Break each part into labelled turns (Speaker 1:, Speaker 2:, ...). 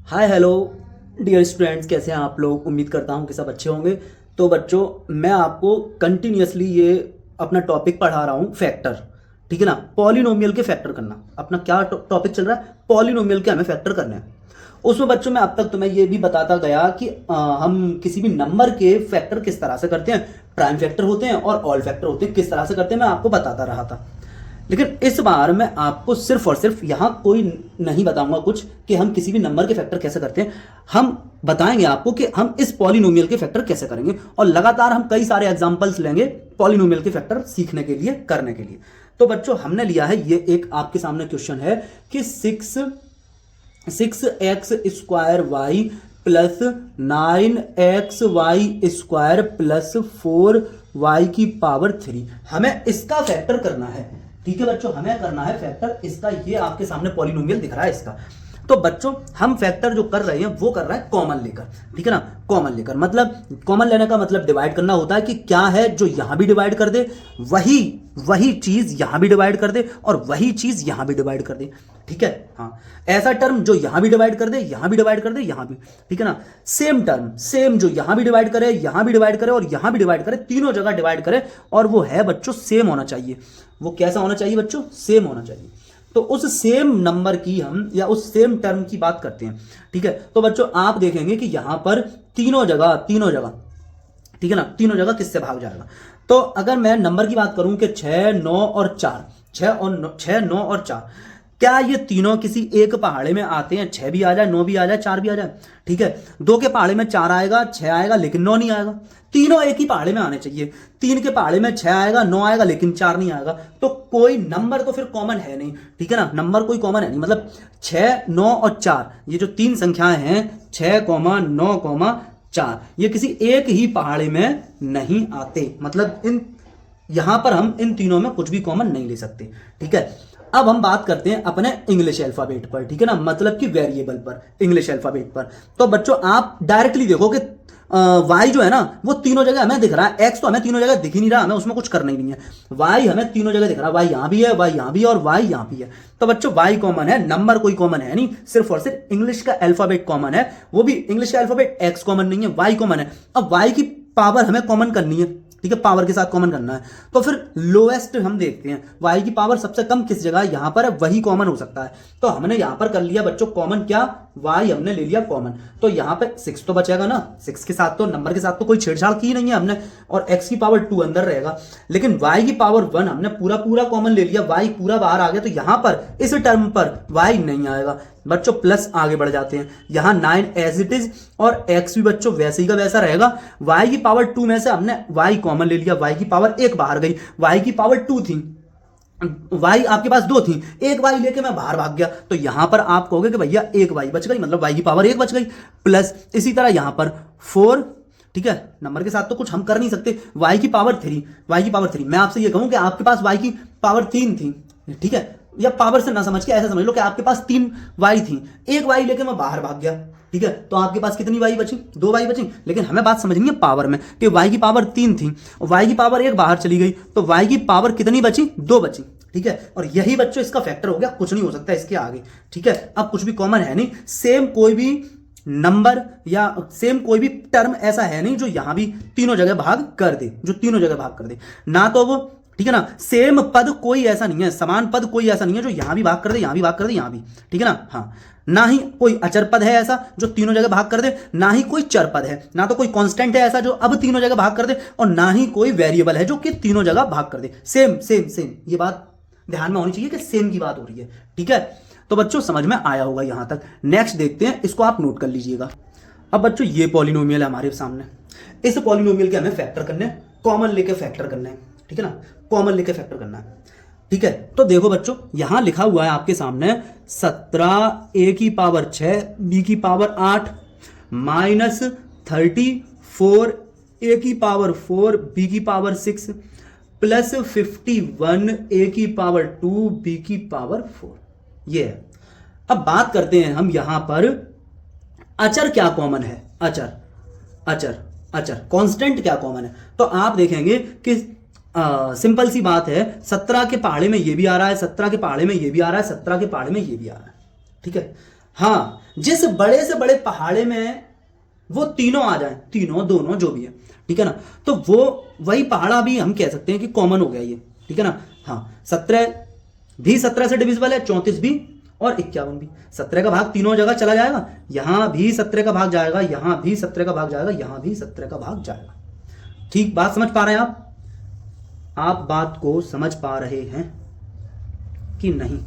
Speaker 1: Hi hello dear students, कैसे हैं आप लोग। उम्मीद करता हूं कि सब अच्छे होंगे। तो बच्चों, मैं आपको कंटिन्यूअसली ये अपना टॉपिक पढ़ा रहा हूं, फैक्टर। ठीक है ना, पॉलिनोमियल के फैक्टर करना। अपना क्या टॉपिक चल रहा है, पॉलिनोमियल के हमें फैक्टर करने हैं। उसमें बच्चों मैं अब तक तुम्हें ये भी बताता गया कि हम किसी भी नंबर के फैक्टर किस तरह से करते हैं। प्राइम फैक्टर होते हैं और ऑल फैक्टर होते हैं, किस तरह से करते हैं मैं आपको बताता रहा था। लेकिन इस बार मैं आपको सिर्फ और सिर्फ यहाँ कोई नहीं बताऊंगा कुछ कि हम किसी भी नंबर के फैक्टर कैसे करते हैं। हम बताएंगे आपको कि हम इस पॉलिनोमियल के फैक्टर कैसे करेंगे, और लगातार हम कई सारे एग्जांपल्स लेंगे पॉलिनोमियल के फैक्टर सीखने के लिए, करने के लिए। तो बच्चों, हमने लिया है ये एक आपके सामने क्वेश्चन है कि 6x² plus 9xy² plus 4y3 हमें इसका फैक्टर करना है। ठीक है बच्चों, हमें करना है फैक्टर इसका। ये आपके सामने पॉलिनोमियल दिख रहा है इसका। तो बच्चों, हम फैक्टर जो कर रहे हैं वो कर रहे हैं कॉमन लेकर। ठीक है ना, कॉमन लेकर मतलब कॉमन लेने का मतलब डिवाइड करना होता है कि क्या है जो यहां भी डिवाइड कर दे, वही चीज यहां भी डिवाइड कर दे और वही चीज यहां भी डिवाइड कर दे। ठीक है, हाँ, ऐसा टर्म जो यहां भी डिवाइड कर दे, यहां भी डिवाइड कर दे, यहां भी। ठीक है ना, सेम टर्म, सेम जो यहां भी डिवाइड करे, यहां भी डिवाइड करे और यहां भी डिवाइड करे, तीनों जगह डिवाइड करे, और वो है बच्चों सेम होना चाहिए। वो कैसा होना चाहिए बच्चों, सेम होना चाहिए। तो उस सेम नंबर की हम या उस सेम टर्म की बात करते हैं। ठीक है, तो बच्चों आप देखेंगे कि यहां पर तीनों जगह, ठीक है ना, तीनों जगह किससे भाग जाएगा। तो अगर मैं नंबर की बात करूं कि 6, 9 और 4, 6, 9 और 4, क्या ये तीनों किसी एक पहाड़े में आते हैं? 6 भी आ जाए, 9 भी आ जाए, 4 भी आ जाए। ठीक है, 2 के पहाड़े में 4 आएगा, 6 आएगा, लेकिन 9 नहीं आएगा। तीनों एक ही पहाड़े में आने चाहिए। 3 के पहाड़े में 6 आएगा, 9 आएगा, लेकिन 4 नहीं आएगा। तो कोई नंबर तो फिर कॉमन है नहीं। ठीक है ना, नंबर कोई कॉमन है नहीं। मतलब 6, 9 और 4, ये जो तीन संख्याएं हैं 6, 9, 4, ये किसी एक ही पहाड़े में नहीं आते। मतलब यहां पर हम इन तीनों में कुछ भी कॉमन नहीं ले सकते। ठीक है, अब हम बात करते हैं अपने इंग्लिश अल्फाबेट पर। ठीक है ना, मतलब कि वेरिएबल पर, इंग्लिश अल्फाबेट पर। तो बच्चों आप डायरेक्टली देखो कि y जो है ना वो तीनों जगह हमें दिख रहा है। x तो हमें तीनों जगह दिख ही नहीं रहा, हमें उसमें कुछ करना ही नहीं है। y हमें तीनों जगह दिख रहा है, y यहां भी है, y यहां भी है और y यहां भी है। तो बच्चों y कॉमन है, नंबर कोई कॉमन है नहीं, सिर्फ और सिर्फ इंग्लिश का अल्फाबेट कॉमन है। वो भी इंग्लिश का अल्फाबेट x कॉमन नहीं है, y कॉमन है। अब y की पावर हमें कॉमन करनी है। ठीक है, पावर के साथ कॉमन करना है। तो फिर लोएस्ट हम देखते हैं, y की पावर सबसे कम किस जगह यहां पर है, वही कॉमन हो सकता है। तो हमने यहां पर कर लिया बच्चों कॉमन, क्या, y हमने ले लिया कॉमन। तो यहां पे 6 तो बचेगा ना, 6 के साथ तो, नंबर के साथ तो कोई छेड़छाड़ की नहीं है हमने, और x की पावर 2 अंदर रहेगा। लेकिन y की पावर 1 हमने पूरा कॉमन ले लिया, y पूरा बाहर आ गया। तो यहां पर इस टर्म पर y नहीं आएगा बच्चों। प्लस आगे बढ़ जाते हैं, यहां 9 एज इट इज और x भी बच्चों वैसे ही का वैसा रहेगा। y की पावर 2 में से हमने y कॉमन ले लिया, y की पावर 1 बाहर गई, y की पावर 2 थी, y आपके पास 2 थी, एक y लेके मैं बाहर भाग गया। तो यहां पर आप कहोगे कि भैया एक y बच गई, मतलब y की पावर 1 बच गई। प्लस इसी तरह यहां पर 4। ठीक है, नंबर के साथ तो कुछ हम कर नहीं सकते। y की पावर 3, y की पावर 3, मैं आपसे ये कहूं कि आपके पास y की पावर 3 थी। ठीक है, या पावर से ना समझ के ऐसा समझ लो कि आपके पास 3 y थी, एक y लेके मैं बाहर भाग गया। ठीक है, तो आपके पास कितनी y बची, 2 y बची। लेकिन हमें बात समझनी है पावर में कि y की पावर 3 थी और y की पावर 1 बाहर चली गई, तो y की पावर कितनी बची, 2 बची। ठीक है, और यही बच्चों इसका फैक्टर हो गया, कुछ नहीं हो सकता इसके आगे। ठीक है, अब कुछ भी कॉमन है नहीं, सेम कोई भी नंबर या सेम कोई भी टर्म ऐसा है नहीं जो यहां भी तीनों जगह भाग कर दे, जो तीनों जगह भाग कर दे ना। तो वो, ठीक है ना, सेम पद कोई ऐसा नहीं है, समान पद कोई ऐसा नहीं है जो यहां भी भाग कर दे, यहां भी भाग कर दे, यहां भी। ठीक है ना, हाँ, ना ही कोई अचर पद है ऐसा जो तीनों जगह भाग कर दे, ना ही कोई चर पद है, ना तो कोई कांस्टेंट है ऐसा जो अब तीनों जगह भाग कर दे, और ना ही कोई वेरिएबल है जो कि तीनों जगह भाग कर दे। सेम सेम सेम, ये बात ध्यान में होनी चाहिए कि सेम की बात हो रही है। ठीक है, तो बच्चों समझ में आया होगा यहां तक। नेक्स्ट देखते हैं, इसको आप नोट कर लीजिएगा। अब बच्चों ये पॉलिनोमियल है हमारे सामने, इस पॉलिनोमियल के हमें फैक्टर करने, कॉमन लेके फैक्टर करने हैं। ठीक है ना, कॉमन लेके फैक्टर करना है। ठीक है, तो देखो बच्चों यहां लिखा हुआ है आपके सामने 17 a की पावर 6 b की पावर 8 माइनस 34 a की पावर 4 b की पावर 6 प्लस 51 a की पावर 2 b की पावर 4। ये है। अब बात करते हैं हम यहां पर अचर क्या कॉमन है, अचर अचर अचर कांस्टेंट क्या कॉमन है। तो आप देखेंगे कि सिंपल सी बात है, 17 के पहाड़े में ये भी आ रहा है, 17 के पहाड़े में ये भी आ रहा है, 17 के पहाड़े में ये भी आ रहा है। ठीक है, हाँ, जिस बड़े से बड़े पहाड़े में वो तीनों आ जाए, तीनों दोनों जो भी है, ठीक है ना, तो वो वही पहाड़ा भी हम कह सकते हैं कि कॉमन हो गया ये, ठीक है ना। हाँ, 17 भी 17 से डिविजिबल है, 34 भी और 51 भी। 17 का भाग तीनों जगह चला जाएगा, यहां भी 17 का भाग जाएगा, यहां भी 17 का भाग जाएगा, यहां भी 17 का भाग जाएगा। ठीक, बात समझ पा रहे हैं आप बात को समझ पा रहे हैं कि नहीं?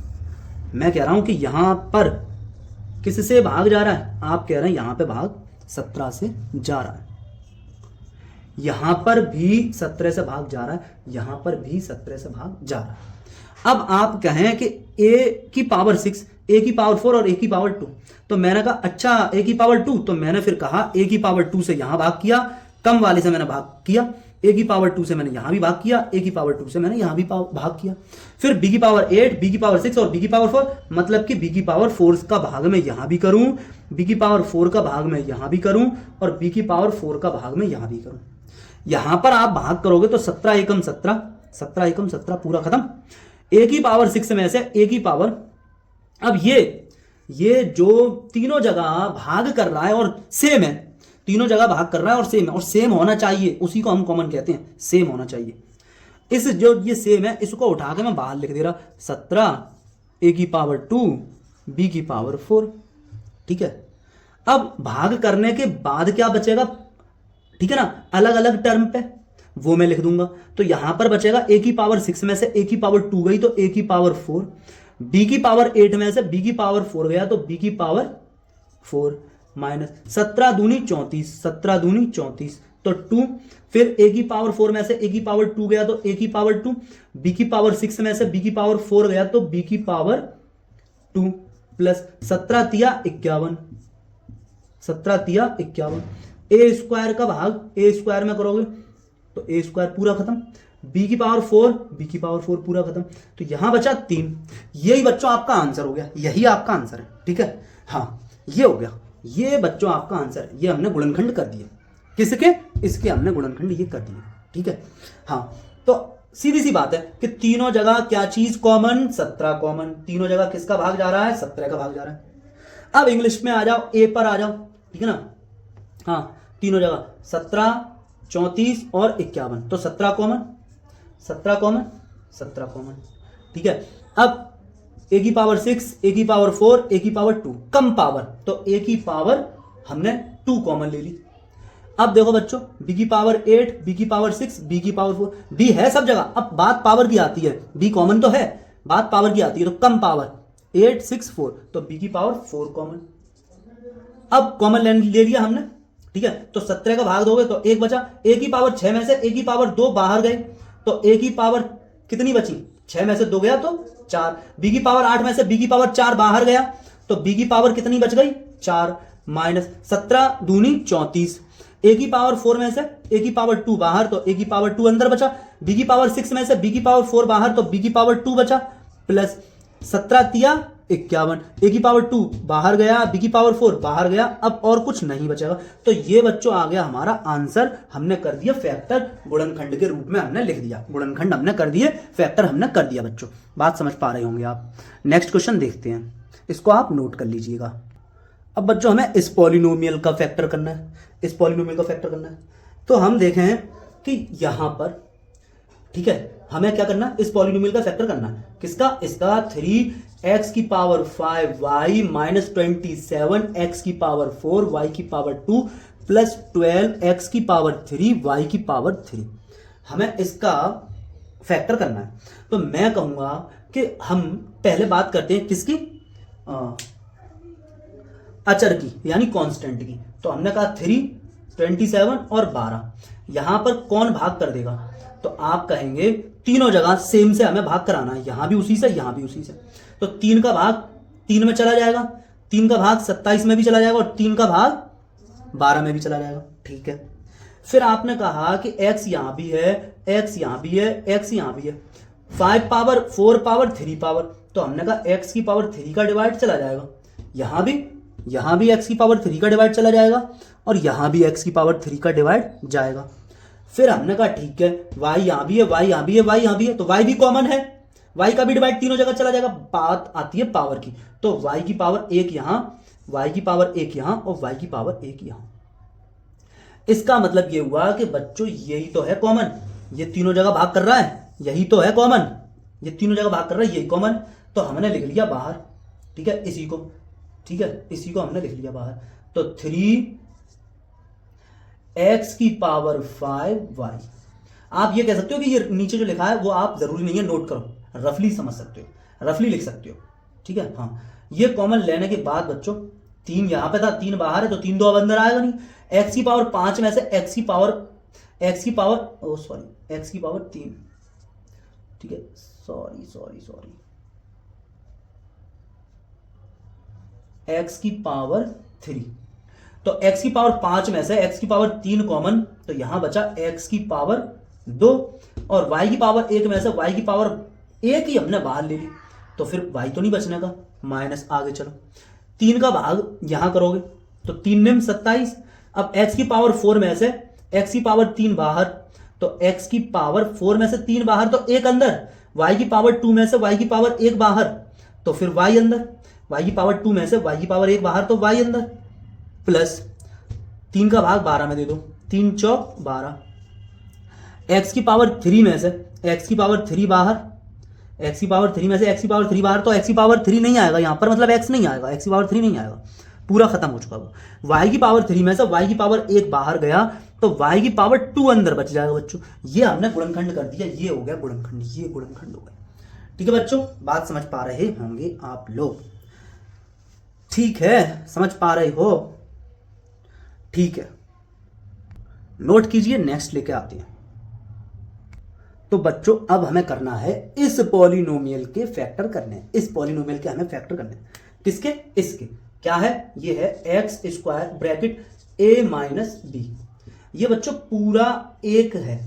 Speaker 1: मैं कह रहा हूं कि यहां पर किससे भाग जा रहा है, आप कह रहे हैं यहां पे भाग 17 से जा रहा है, यहां पर भी 17 से भाग जा रहा है, यहां पर भी 17 से भाग जा रहा है। अब आप कहें कि a की पावर 6, a की पावर 4 और a की पावर 2, तो मैंने कहा अच्छा a की पावर 2, तो मैंने फिर कहा a की पावर 2 से यहां भाग किया, कम वाले से मैंने भाग किया, a की पावर 2 से मैंने यहां भी भाग किया, a की पावर 2 से मैंने यहां भी भाग किया, फिर b की पावर 8, b की पावर 6 और b की पावर 4, मतलब कि b की पावर 4 का भाग मैं यहां भी करूं, b की पावर 4 का भाग मैं यहां भी करूं और b की पावर 4 का भाग मैं यहां भी करूं। यहां पर आप भाग करोगे तो 17 एकम 17, 17 एकम 17 पूरा खत्म। a की पावर 6 में से a की पावर, अब ये जो तीनों जगह भाग कर रहा है और सेम है, तीनों जगह भाग कर रहा है और सेम है, और सेम होना चाहिए, उसी को हम कॉमन कहते हैं, सेम होना चाहिए। इस जो ये सेम है इसको उठा के मैं बाहर लिख दे रहा, 17 a की पावर 2 b की पावर 4, ठीक है। अब भाग करने के बाद क्या बचेगा, ठीक है ना, अलग अलग टर्म पे वो मैं लिख दूंगा। तो यहां पर बचेगा a की पावर 6 में से a की पावर 2 गई तो a की पावर 4, b की पावर 8 में से b की पावर 4 गया तो b की पावर 4 माइनस 17 दूनी 34, 17 दूनी 34 तो 2, फिर a की पावर 4 में से a की पावर 2 गया तो a की पावर 2, b की पावर 6 में से b की पावर 4 गया तो b की पावर 2 प्लस 17 तिया 51, 17 तिया 51, ए स्क्वायर का भाग ए स्क्वायर में करोगे तो ए स्क्वायर पूरा खत्म, बी की पावर 4, बी की पावर 4 पूरा खत्म, तो यहां बचा 3। यही बच्चों आपका आंसर हो गया, यही आपका आंसर है, ठीक है। हाँ, ये हो गया, ये बच्चों आपका आंसर है, ये हमने गुणनखंड कर दिए, किसके, इसके हमने गुणनखंड ये कर दिए, ठीक है। हाँ, तो सीधी सी बात है कि तीनों जगह क्या चीज कॉमन, 17 कॉमन, तीनों जगह किसका भाग जा रहा है, 17 का भाग जा रहा है। अब इंग्लिश में आ जाओ, ए पर आ जाओ, ठीक है ना। हाँ, तीनों जगह 17, 34 और 51, तो 17 कॉमन, 17 कॉमन, 17 कॉमन, ठीक है। अब a की पावर 6, a की पावर 4, a की पावर 2, कम पावर, तो a की पावर हमने 2 कॉमन ले ली। अब देखो बच्चों, b की पावर 8, b की पावर 6, b की पावर 4, b है सब जगह, अब बात पावर की आती है, b कॉमन तो है, बात पावर की आती है, तो कम पावर 8, 6, 4, तो b की पावर 4 कॉमन। अब कॉमन ले लिया हमने, ठीक है, तो 17 का भाग दोगे तो एक बचा, a की पावर 6 में से a की पावर 2 बाहर गए तो a की पावर कितनी बची, 6 में से 2 गया तो 4, b की पावर 8 में से b की पावर 4 बाहर गया तो b की पावर कितनी बच गई, 4 माइनस 17 दूनी 34, a की पावर 4 में से a की पावर 2 बाहर तो a की पावर 2 अंदर बचा, b की पावर 6 में से b की पावर 4 बाहर तो b की पावर 2 बचा, प्लस 17 तिया 51, a की पावर 2 बाहर गया, b की पावर 4 बाहर गया, अब और कुछ नहीं बचेगा। तो ये बच्चों आ गया हमारा आंसर, हमने कर दिया फैक्टर, गुणनखंड के रूप में हमने लिख दिया, गुणनखंड हमने कर दिए, फैक्टर हमने कर दिया। बच्चों बात समझ पा रहे होंगे आप। नेक्स्ट क्वेश्चन देखते हैं, इसको आप नोट कर लीजिएगा। अब बच्चों हमें इस पॉलिनोमियल का फैक्टर करना है, इस पॉलिनोमियल का फैक्टर करना है, तो हम देखें कि यहां पर, ठीक है, हमें क्या करना है, इस पॉलिनोमियल का फैक्टर करना है, किसका, इसका 3x की पावर 5y माइनस 27 x की पावर 4 y की पावर 2 प्लस 12 x की पावर 3 y की पावर 3, हमें इसका फैक्टर करना है। तो मैं कहूंगा कि हम पहले बात करते हैं किसकी, अचर की, यानी कांस्टेंट की। तो हमने कहा 3, 27 और 12, यहां पर कौन भाग कर देगा, तो आप कहेंगे तीनों जगह सेम से हमें भाग कराना है, यहां भी उसी से, यहां भी उसी से, तो 3 का भाग 3 में चला जाएगा, 3 का भाग 27 में भी चला जाएगा और 3 का भाग 12 में भी चला जाएगा, ठीक है। फिर आपने कहा कि x यहां भी है, x यहां भी है, x यहां भी है, 5 पावर 4 पावर 3 पावर, तो हमने कहा x की पावर 3 का डिवाइड चला जाएगा, यहां भी x की पावर 3 का डिवाइड चला जाएगा और यहां भी x की पावर 3 का डिवाइड जाएगा। फिर हमने कहा ठीक है, y यहां भी है, y यहां भी है, y यहां भी है, तो y भी कॉमन है, y का भी डिवाइड तीनों जगह चला जाएगा। बात आती है पावर की, तो y की पावर 1 यहां y की पावर 1 यहाँ और y की पावर 1 यहाँ। इसका मतलब ये हुआ कि बच्चों यही तो है कॉमन, ये तीनों जगह भाग कर रहा है, यही तो है कॉमन, ये तीनों जगह भाग कर रहा है, यही कॉमन। तो हमने लिख लिया बाहर, ठीक है, इसी को, ठीक है, इसी को हमने लिख लिया बाहर। तो 3x की पावर 5y। आप ये कह सकते हो कि ये नीचे जो लिखा है वो आप जरूरी नहीं है नोट करो, रफली समझ सकते हो, रफली लिख सकते हो, ठीक है। हाँ, ये कॉमन लेने के बाद बच्चों 3 यहां पे था, 3 बाहर है, तो 3 दो अब अंदर आएगा नहीं। x की पावर 5 में से x की पावर 3, ठीक है, सॉरी x की पावर 3, तो x की पावर 5 में से x की पावर 3 कॉमन, तो यहां बचा x की पावर 2, और y की पावर 1 में से y की पावर 1 ही हमने बाहर ले ली, तो फिर y तो नहीं बचने का, माइनस आगे चलो 3 का भाग यहां करोगे तो 3 निम 27। अब x की पावर 4 में से x की पावर 3 बाहर, तो x की पावर 4 में से 3 बाहर तो 1 अंदर, y की पावर 2 में से y की पावर 1 बाहर, तो फिर y अंदर, y की पावर 2 में से y की पावर 1 बाहर तो y अंदर, प्लस 3 का भाग 12 में दे दो, 3 चौक 12, x की पावर 3 में से x की पावर 3 बाहर, x की पावर 3 में से x की पावर 3 बाहर, तो x की पावर 3 नहीं आएगा यहां पर, मतलब x नहीं आएगा, x की पावर 3 नहीं आएगा, पूरा खत्म हो चुका वो। y की पावर 3 में से y की पावर 1 बाहर गया, तो y की पावर 2 अंदर बच जाएगा बच्चों। ये हमने गुणनखंड कर दिया, ये हो गया गुणनखंड, ये गुणनखंड हो गया, ठीक है बच्चों। बात समझ पा रहे होंगे आप लोग, ठीक है, समझ पा रहे हो, ठीक है, नोट कीजिए, नेक्स्ट लेके आते हैं। तो बच्चों अब हमें करना है इस पॉलिनोमियल के फैक्टर करने हैं, इस पॉलिनोमियल के हमें फैक्टर करने हैं, किसके, इसके, क्या है, ये है x square bracket a minus b. ये बच्चों पूरा 1 है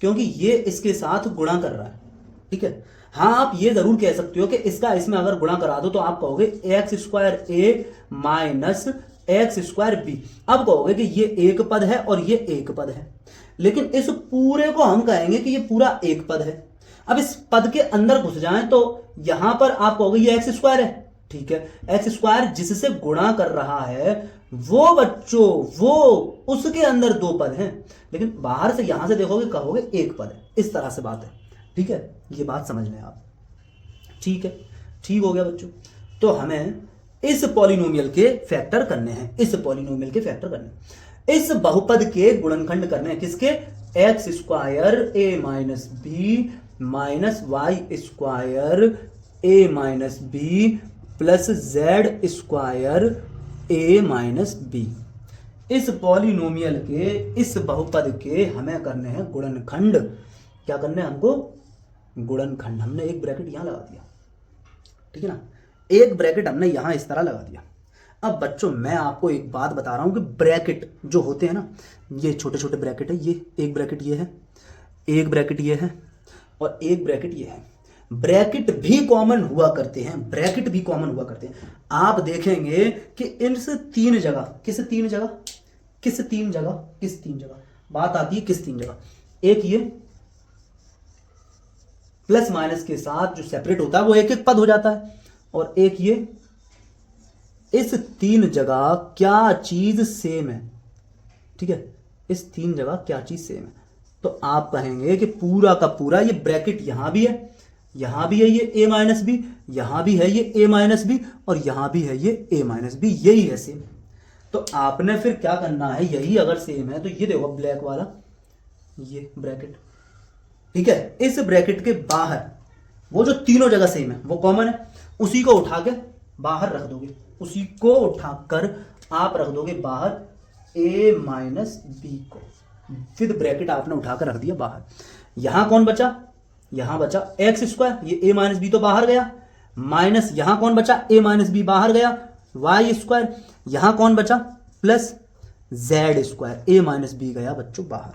Speaker 1: क्योंकि ये इसके साथ गुणा कर रहा है, ठीक है। हाँ, आप ये जरूर कह सकते हो कि इसका इसमें अगर गुणा करा दो तो आप कहोगे x square a minus x square B. अब कहोगे कि ये एक पद है और ये एक पद है, लेकिन इस पूरे को हम कहेंगे कि ये पूरा एक पद है। अब इस पद के अंदर घुस जाएं तो यहां पर आप कहोगे ये एक्स स्क्वायर है, ठीक है। एक्स स्क्वायर जिससे गुणा कर रहा है वो बच्चों, वो उसके अंदर 2 पद हैं, लेकिन बाहर से यहां से देखोगे कहोगे एक पद है, इस तरह से बात है, ठीक है। ये बात समझ लें आप, ठीक है, ठीक हो गया बच्चों। तो हमें इस पॉलिनोमियल के फैक्टर करने हैं, इस पॉलिनोमियल के फैक्टर करने हैं, इस बहुपद के गुणनखंड करने हैं, किसके, x square a minus b minus y square a minus b plus z square a minus b. इस पॉलिनोमियल के, इस बहुपद के हमें करने हैं गुणनखंड। क्या करने हैं हमको, गुणनखंड। हमने एक ब्रैकेट यहां लगा दिया, ठीक है ना, एक ब्रैकेट हमने यहां इस तरह लगा दिया। अब बच्चों मैं आपको एक बात बता रहा हूं कि ब्रैकेट जो होते हैं ना, ये छोटे छोटे ब्रैकेट है, ये एक ब्रैकेट ये है, एक ब्रैकेट ये है और एक ब्रैकेट ये है। ब्रैकेट भी कॉमन हुआ करते हैं, ब्रैकेट भी कॉमन हुआ करते हैं। आप देखेंगे कि इनसे 3 जगह, किस 3 जगह, किस 3 जगह, किस 3 जगह बात आती है, किस 3 जगह, एक ये प्लस माइनस के साथ जो सेपरेट होता है वो एक एक पद हो जाता है, और एक ये, इस 3 जगह क्या चीज सेम है, ठीक है, इस 3 जगह क्या चीज सेम है। तो आप कहेंगे कि पूरा का पूरा ये ब्रैकेट यहां भी है, यहां भी है ये a माइनस बी, यहां भी है ये a माइनस बी, और यहां भी है ये a माइनस बी, यही है सेम। तो आपने फिर क्या करना है, यही अगर सेम है तो ये देखो ब्लैक वाला ये ब्रैकेट, ठीक है, इस ब्रैकेट के बाहर वो जो तीनों जगह सेम है वो कॉमन है, उसी को उठा के बाहर रख दोगे, उसी को उठाकर आप रख दोगे बाहर a माइनस बी को, फिर ब्रैकेट आपने उठाकर रख दिया बाहर। यहां कौन बचा, यहां बचा एक्स स्क्वायर, ये a माइनस बी तो बाहर गया, माइनस यहां कौन बचा, a माइनस बी बाहर गया, वाई स्क्वायर, यहां कौन बचा, plus z square, a minus b गया बच्चों बाहर।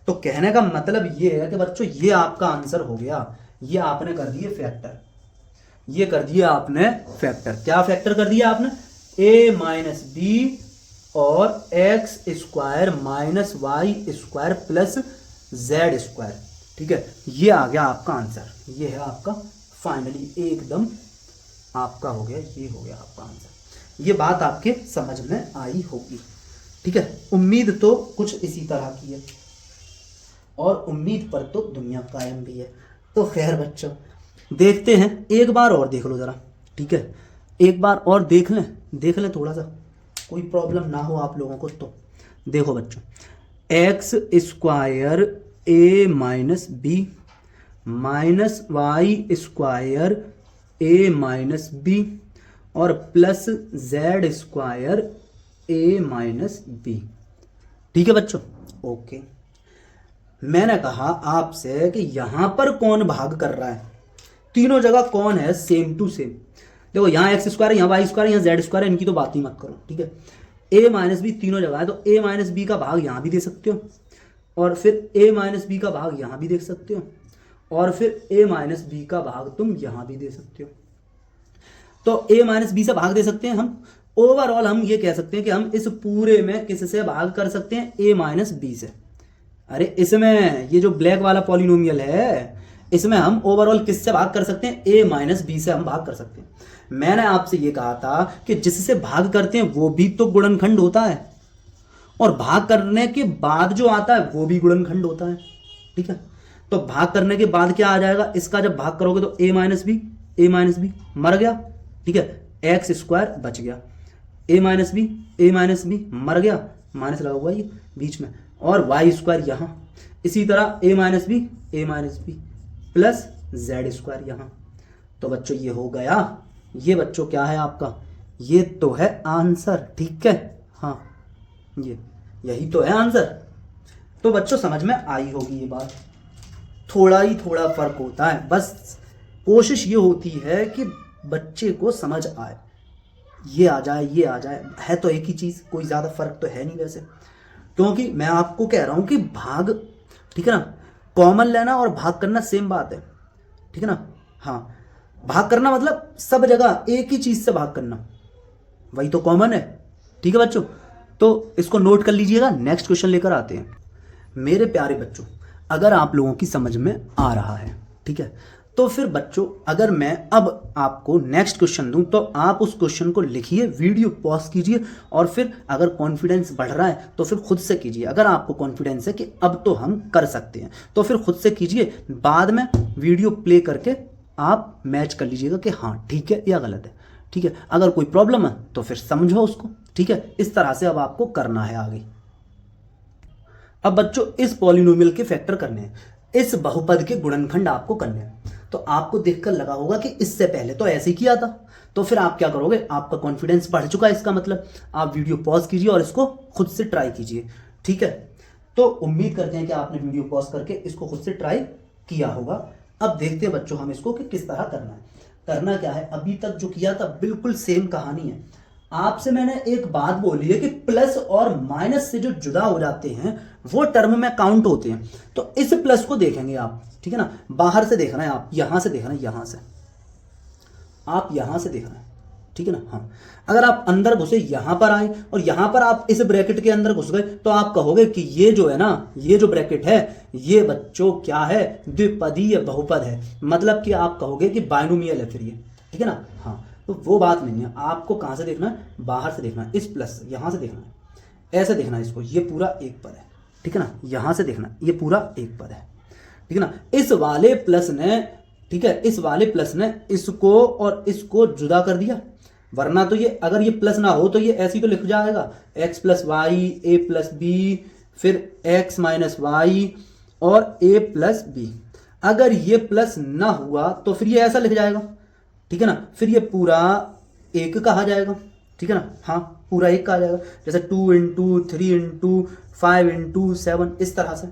Speaker 1: तो कहने का मतलब ये है कि बच्चों ये आपका आंसर हो गया, ये आपने कर दिए फैक्टर, ये कर दिया आपने फैक्टर। क्या फैक्टर कर दिया आपने, a माइनस बी और x square minus y square plus z square, ठीक है, ये आ गया आपका आंसर, ये है आपका फाइनली एकदम आपका हो गया, ये हो गया आपका आंसर। ये बात आपके समझ में आई होगी। ठीक है, उम्मीद तो कुछ इसी तरह की है और उम्मीद पर तो दुनिया कायम भी है। तो खैर बच्चों, देखते हैं, एक बार और देख लो ज़रा। ठीक है, एक बार और देख लें थोड़ा सा, कोई प्रॉब्लम ना हो आप लोगों को। तो देखो बच्चों, x square a minus b minus y square a minus b और plus z square a minus b. ठीक है बच्चों, ओके। मैंने कहा आपसे कि यहां पर कौन भाग कर रहा है, तीनों जगह कौन है सेम टू सेम। देखो यहाँ एक्स स्क्वायर है, यहाँ वाई स्क्वायर है, यहाँ जेड स्क्वायर है, इनकी तो बात ही मत करो। ठीक है, ए माइनस बी तीनों जगह है, तो ए माइनस बी का भाग यहाँ भी दे सकते हो और फिर ए माइनस बी का भाग यहाँ भी देख सकते हो और फिर ए माइनस बी का भाग तुम यहाँ भी दे सकते हो। तो ए माइनस बी से भाग दे सकते हैं हम। ओवरऑल हम ये कह सकते हैं कि हम इस पूरे में किससे भाग कर सकते हैं, ए माइनस बी से। अरे इसमें ये जो ब्लैक वाला पॉलिनोमियल है, इसमें हम ओवरऑल किससे भाग कर सकते हैं, ए माइनस बी से हम भाग कर सकते हैं। मैंने आपसे ये कहा था कि जिससे भाग करते हैं वो भी तो गुणनखंड होता है और भाग करने के बाद जो आता है वो भी गुणनखंड होता है। ठीक है, तो भाग करने के बाद क्या आ जाएगा, इसका जब भाग करोगे तो ए माइनस बी मर गया। ठीक है, एक्स स्क्वायर बच गया, ए माइनस बी मर गया, माइनस लगा हुआ ये बीच में, और वाई स्क्वायर यहाँ, इसी तरह a minus b plus z square यहाँ। तो बच्चों ये हो गया, ये बच्चों क्या है आपका, ये तो है आंसर। ठीक है, हाँ यही तो है आंसर। तो बच्चों समझ में आई होगी ये बात, थोड़ा फर्क होता है, बस कोशिश ये होती है कि बच्चे को समझ आए, ये आ जाए, है तो एक ही चीज़, कोई ज़्यादा फर्क तो है नहीं वैसे। क्योंकि मैं आपको कह रहा हूँ कि भाग, ठीक है ना, कॉमन लेना और भाग करना सेम बात है। ठीक है ना, हाँ, भाग करना मतलब सब जगह एक ही चीज़ से भाग करना, वही तो कॉमन है। ठीक है बच्चों, तो इसको नोट कर लीजिएगा। नेक्स्ट क्वेश्चन लेकर आते हैं। मेरे प्यारे बच्चों, अगर आप लोगों की समझ में आ रहा है, ठीक है, तो फिर बच्चों अगर मैं अब आपको नेक्स्ट क्वेश्चन दूं तो आप उस क्वेश्चन को लिखिए, वीडियो पॉज कीजिए और फिर अगर कॉन्फिडेंस बढ़ रहा है तो फिर खुद से कीजिए। अगर आपको कॉन्फिडेंस है कि अब तो हम कर सकते हैं तो फिर खुद से कीजिए, बाद में वीडियो प्ले करके आप मैच कर लीजिएगा कि हाँ ठीक है या गलत है। ठीक है, अगर कोई प्रॉब्लम है तो फिर समझो उसको। ठीक है, इस तरह से अब आपको करना है आगे। अब बच्चों इस पॉलिनोमियल के फैक्टर करने हैं, इस बहुपद के गुणनखंड आपको करने हैं। तो आपको देखकर लगा होगा कि इससे पहले तो ऐसे ही किया था, तो फिर आप क्या करोगे, आपका कॉन्फिडेंस बढ़ चुका है, इसका मतलब आप वीडियो पॉज कीजिए और इसको खुद से ट्राई कीजिए। ठीक है, तो उम्मीद करते हैं कि आपने वीडियो पॉज करके इसको खुद से ट्राई किया होगा। अब देखते हैं बच्चों हम इसको कि किस तरह करना है। करना क्या है, अभी तक जो किया था बिल्कुल सेम कहानी है। आपसे मैंने एक बात बोली है कि प्लस और माइनस से जो जुदा हो जाते हैं वो टर्म में काउंट होते हैं। तो इस प्लस को देखेंगे आप, ठीक है ना, बाहर से देखना है, आप यहां से देखना है, यहां से आप यहां से देखना है, ठीक है ना। हाँ, अगर आप अंदर घुसे, यहां पर आए और यहां पर आप इस ब्रैकेट के अंदर घुस गए तो आप कहोगे कि ये जो है ना, ये जो ब्रैकेट है ये बच्चों क्या है, द्विपदीय बहुपद है। मतलब कि आप कहोगे कि बाइनोमियल है फिर ये, ठीक है ना। हाँ, तो वो बात नहीं है, आपको कहां से देखना है, बाहर से देखना है, इस प्लस यहां से देखना है, ऐसे देखना है इसको, ये पूरा एक पद है, ठीक है ना। यहां से देखना ये पूरा एक पद है, ठीक है ना। इस वाले प्लस ने, ठीक है, इस वाले प्लस ने इसको और इसको जुदा कर दिया, वरना तो ये अगर ये प्लस ना हो तो ये ऐसे ही तो लिख जाएगा, एक्स प्लस वाई ए प्लस बी, फिर एक्स माइनस वाई और ए प्लस बी। अगर ये प्लस ना हुआ तो फिर ये ऐसा लिख जाएगा, ठीक है ना। फिर ये पूरा एक कहा जाएगा, ठीक है ना। हाँ, पूरा एक कहा जाएगा, जैसे 2 इंटू 3 इंटू 5 इंटू 7, इस तरह से,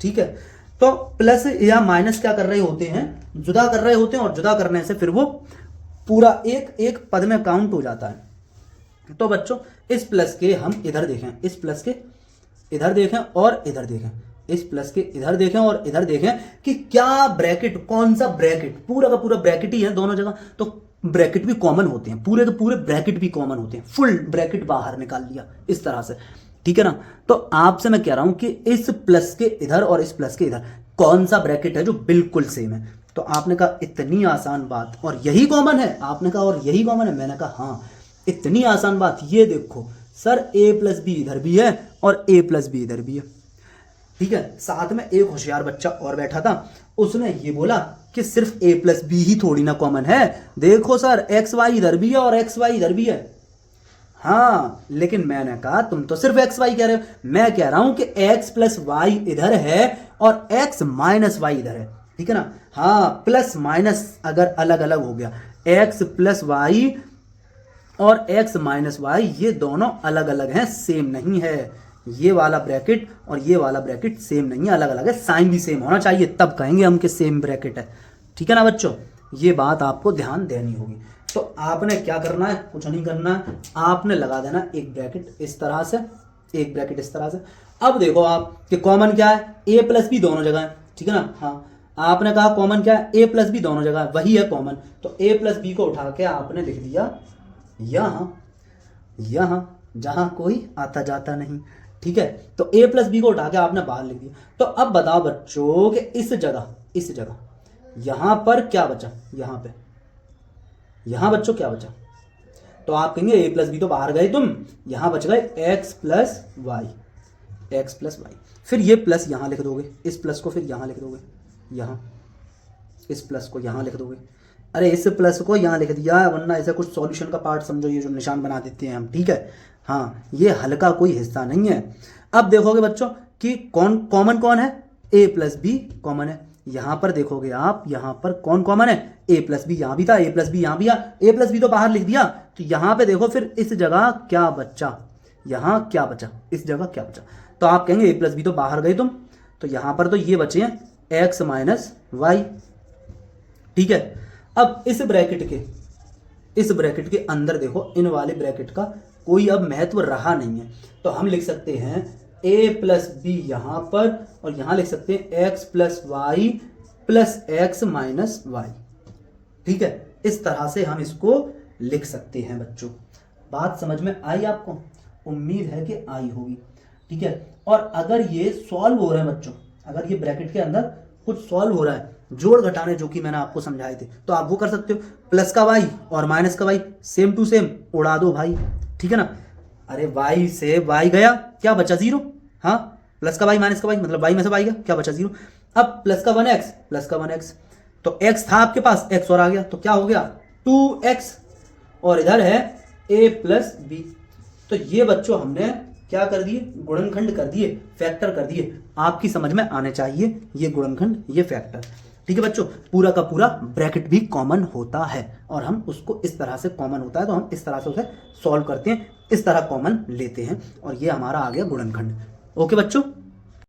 Speaker 1: ठीक है। तो प्लस या माइनस क्या कर रहे होते हैं, जुदा कर रहे होते हैं, और जुदा करने से फिर वो पूरा एक एक पद में काउंट हो जाता है। तो बच्चों इस प्लस के हम इधर देखें, इस प्लस के इधर देखें और इधर देखें, इस प्लस के इधर देखें और इधर देखें कि क्या ब्रैकेट, कौन सा ब्रैकेट, पूरा का पूरा ब्रैकेट ही है दोनों जगह, तो ब्रैकेट भी कॉमन होते हैं, पूरे के पूरे ब्रैकेट भी कॉमन होते हैं, फुल ब्रैकेट बाहर निकाल लिया इस तरह से, ठीक है ना। तो आपसे मैं कह रहा हूं कि इस प्लस के इधर और इस प्लस के इधर कौन सा ब्रैकेट है जो बिल्कुल सेम है। तो आपने कहा इतनी आसान बात, और यही कॉमन है, आपने कहा और यही कॉमन है, मैंने कहा हाँ इतनी आसान बात। ये देखो सर a प्लस बी इधर भी है और a प्लस बी इधर भी है, ठीक है। साथ में एक होशियार बच्चा और बैठा था, उसने ये बोला कि सिर्फ a प्लस बी ही थोड़ी ना कॉमन है, देखो सर एक्स वाई इधर भी है और एक्स वाई इधर भी है। हाँ, लेकिन मैंने कहा तुम तो सिर्फ एक्स वाई कह रहे हो, मैं कह रहा हूं कि एक्स प्लस वाई इधर है और एक्स माइनस वाई इधर है, ठीक है ना। हाँ, प्लस माइनस अगर अलग अलग हो गया, एक्स प्लस वाई और एक्स माइनस वाई ये दोनों अलग अलग हैं, सेम नहीं है। ये वाला ब्रैकेट और ये वाला ब्रैकेट सेम नहीं है, अलग अलग है। साइन भी सेम होना चाहिए, तब कहेंगे हम कि सेम ब्रैकेट है, ठीक है ना बच्चों। ये बात आपको ध्यान देनी होगी। तो आपने क्या करना है, कुछ नहीं करना है, आपने लगा देना एक ब्रैकेट इस तरह से, एक ब्रैकेट इस तरह से। अब देखो आप कि कॉमन क्या है, ए प्लस बी दोनों जगह है, ठीक है ना। हाँ, आपने कहा कॉमन क्या है, ए प्लस बी दोनों जगह है, वही है कॉमन। तो ए प्लस बी को उठा के आपने लिख दिया यहाँ, यहाँ जहां कोई आता जाता नहीं, ठीक है। तो a प्लस बी को उठा के आपने बाहर लिख दिया। तो अब बताओ बच्चों कि इस जगह यहां पर क्या बचा, यहां पे यहां बच्चों क्या बचा। तो आप कहेंगे a प्लस बी तो बाहर गए तुम, यहां बच गए x plus y, x plus y. फिर ये प्लस यहां लिख दोगे, इस प्लस को फिर यहां लिख दोगे, यहां इस प्लस को यहां लिख दोगे। अरे इस प्लस को यहाँ लिख दिया, वरना ऐसा कुछ सॉल्यूशन का पार्ट समझो, ये जो निशान बना देते हैं हम, ठीक है। हाँ, ये हल्का कोई हिस्सा नहीं है। अब देखोगे बच्चों कि कॉमन कौन है, a प्लस बी कॉमन है। यहाँ पर देखोगे आप, यहाँ पर कौन कॉमन है, a प्लस बी यहाँ भी था, a प्लस बी यहाँ भी आ, a प्लस बी तो बाहर लिख दिया। तो यहाँ पे देखो फिर इस जगह क्या बचा, यहाँ क्या बचा, इस जगह क्या बचा। तो आप कहेंगे a प्लस बी तो बाहर गए तुम, तो यहाँ पर तो ये बचे हैं x माइनस वाई, ठीक है। अब इस ब्रैकेट के अंदर देखो, इन वाले ब्रैकेट का कोई अब महत्व रहा नहीं है। तो हम लिख सकते हैं a प्लस बी यहाँ पर, और यहाँ लिख सकते हैं x plus y plus x minus y, ठीक है। इस तरह से हम इसको लिख सकते हैं बच्चों। बात समझ में आई आपको, उम्मीद है कि आई होगी, ठीक है। और अगर ये सॉल्व हो रहा है बच्चों, अगर ये ब्रैकेट के अंदर कुछ सॉल्व हो रहा है, जोड़ घटाने जो कि मैंने आपको समझाए थे, तो आप वो कर सकते हो। प्लस का वाई और माइनस का वाई सेम टू सेम उड़ा दो भाई, ठीक है ना। अरे वाई से वाई गया, क्या बचा, जीरो। हाँ, प्लस का वाई माइनस का वाई मतलब वाई में से वाई गया, क्या बचा, जीरो। अब प्लस का 1x, प्लस का 1x, तो x था आपके पास, x और आ गया, तो क्या हो गया 2x, और इधर है a प्लस बी। तो ये बच्चों हमने क्या कर दिए, गुणनखंड कर दिए, फैक्टर कर दिए। आपकी समझ में आने चाहिए ये गुणनखंड, ये फैक्टर, ठीक है बच्चों। पूरा का पूरा ब्रैकेट भी कॉमन होता है, और हम उसको इस तरह से कॉमन होता है तो हम इस तरह से उसे सॉल्व करते हैं, इस तरह कॉमन लेते हैं, और ये हमारा आ गया गुणनखंड। ओके बच्चों।